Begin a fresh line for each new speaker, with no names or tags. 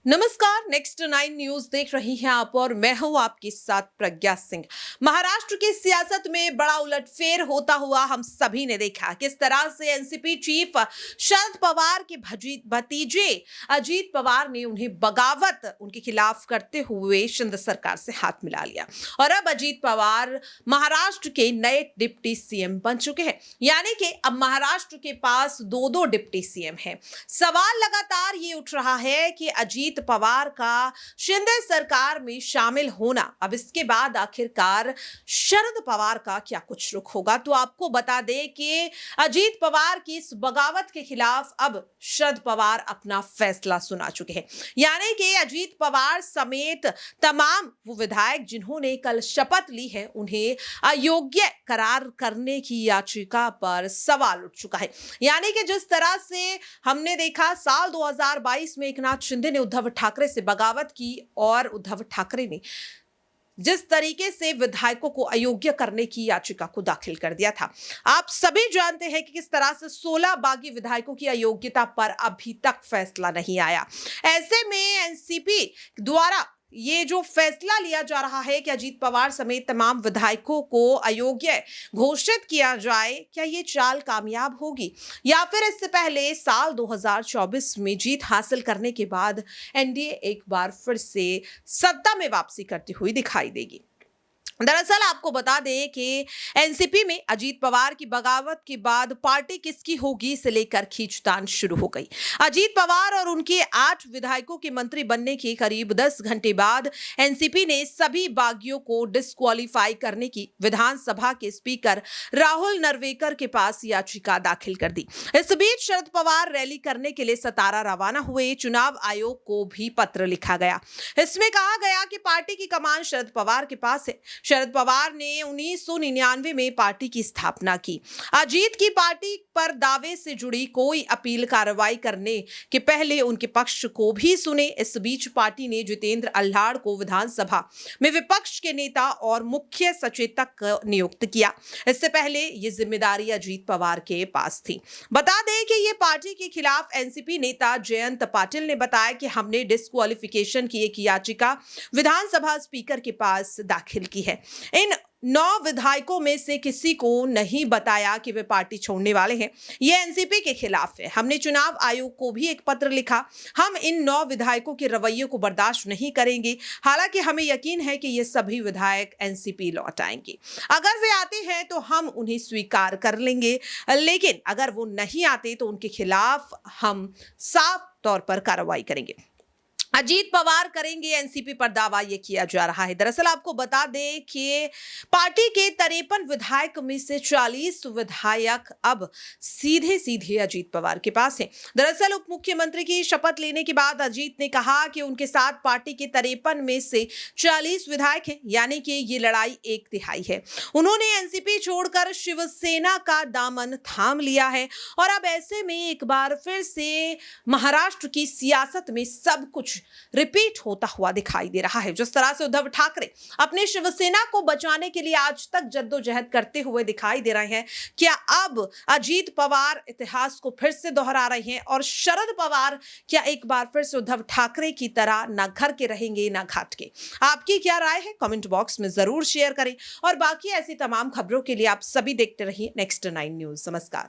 नमस्कार। Next 9 news देख रही हैं आप और मैं हूं आपके साथ प्रज्ञा सिंह। महाराष्ट्र की सियासत में बड़ा उलटफेर होता हुआ हम सभी ने देखा किस तरह से एनसीपी चीफ शरद पवार के भतीजे अजीत पवार ने उन्हें बगावत उनके खिलाफ करते हुए शिंदे सरकार से हाथ मिला लिया और अब अजीत पवार महाराष्ट्र के नए डिप्टी सीएम बन चुके हैं। यानी कि अब महाराष्ट्र के पास दो डिप्टी सीएम हैं। सवाल लगातार ये उठ रहा है कि अजीत पवार का शिंदे सरकार में शामिल होना, अब इसके बाद आखिरकार शरद पवार का क्या कुछ रुख होगा। तो आपको बता दें कि अजीत पवार की इस बगावत के खिलाफ अब शरद पवार अपना फैसला सुना चुके हैं। यानी कि अजीत पवार समेत तमाम वो विधायक जिन्होंने कल शपथ ली है, उन्हें अयोग्य करार करने की याचिका पर सवाल उठ चुका है। यानी कि जिस तरह से हमने देखा साल 2022 में एकनाथ शिंदे ने उद्धव ठाकरे से बगावत की और उद्धव ठाकरे ने जिस तरीके से विधायकों को अयोग्य करने की याचिका को दाखिल कर दिया था, आप सभी जानते हैं कि किस तरह से 16 बागी विधायकों की अयोग्यता पर अभी तक फैसला नहीं आया। ऐसे में एनसीपी द्वारा ये जो फैसला लिया जा रहा है कि अजीत पवार समेत तमाम विधायकों को अयोग्य घोषित किया जाए, क्या ये चाल कामयाब होगी या फिर इससे पहले साल 2024 में जीत हासिल करने के बाद एनडीए एक बार फिर से सत्ता में वापसी करती हुई दिखाई देगी। दरअसल आपको बता दें कि एनसीपी में अजीत पवार की बगावत के बाद पार्टी किसकी होगी इसे लेकर खींचतान शुरू हो गई। अजीत पवार और उनके 8 विधायकों के मंत्री बनने के करीब 10 घंटे बाद एनसीपी ने सभी बागियों को डिस्क्वालीफाई करने की विधानसभा के स्पीकर राहुल नरवेकर के पास याचिका दाखिल कर दी। इस बीच शरद पवार रैली करने के लिए सतारा रवाना हुए। चुनाव आयोग को भी पत्र लिखा गया। इसमें कहा गया कि पार्टी की कमान शरद पवार के पास है। शरद पवार ने 1999 में पार्टी की स्थापना की। अजीत की पार्टी पर दावे से जुड़ी कोई अपील कार्रवाई करने के पहले उनके पक्ष को भी सुने। इस बीच पार्टी ने जितेंद्र अल्हाड़ को विधानसभा में विपक्ष के नेता और मुख्य सचेतक नियुक्त किया। इससे पहले ये जिम्मेदारी अजीत पवार के पास थी। बता दें कि ये पार्टी के खिलाफ एनसीपी नेता जयंत पाटिल ने बताया कि हमने डिस्क्वालिफिकेशन की एक याचिका विधानसभा स्पीकर के पास दाखिल की है। इन 9 विधायकों में से किसी को नहीं बताया कि वे पार्टी छोड़ने वाले हैं। ये एनसीपी के खिलाफ है। हमने चुनाव आयोग को भी एक पत्र लिखा। हम इन 9 विधायकों के रवैये को बर्दाश्त नहीं करेंगे। हालांकि हमें यकीन है कि ये सभी विधायक एनसीपी लौट आएंगे। अगर वे आते हैं तो हम उन्हें स्वीकार कर लेंगे, लेकिन अगर वो नहीं आते तो उनके खिलाफ हम साफ तौर पर कार्रवाई करेंगे। अजीत पवार करेंगे एनसीपी पर दावा यह किया जा रहा है। दरअसल आपको बता दें कि पार्टी के 53 विधायक में से 40 विधायक अब सीधे सीधे अजीत पवार के पास हैं। दरअसल उप मुख्यमंत्री की शपथ लेने के बाद अजीत ने कहा कि उनके साथ पार्टी के 53 में से 40 विधायक हैं, यानी कि ये लड़ाई 1/3 है। उन्होंने एनसीपी छोड़कर शिवसेना का दामन थाम लिया है और अब ऐसे में एक बार फिर से महाराष्ट्र की सियासत में सब कुछ रिपीट होता हुआ दिखाई दे रहा है। जिस तरह से उद्धव ठाकरे अपने शिवसेना को बचाने के लिए आज तक जद्दोजहद करते हुए दिखाई दे रहे हैं, क्या अब अजीत पवार इतिहास को फिर से दोहरा रहे हैं और शरद पवार क्या एक बार फिर से उद्धव ठाकरे की तरह ना घर के रहेंगे ना घाट के? आपकी क्या राय है कमेंट बॉक्स में जरूर शेयर करें और बाकी ऐसी तमाम खबरों के लिए आप सभी देखते रहिए नेक्स्ट 9 न्यूज। नमस्कार।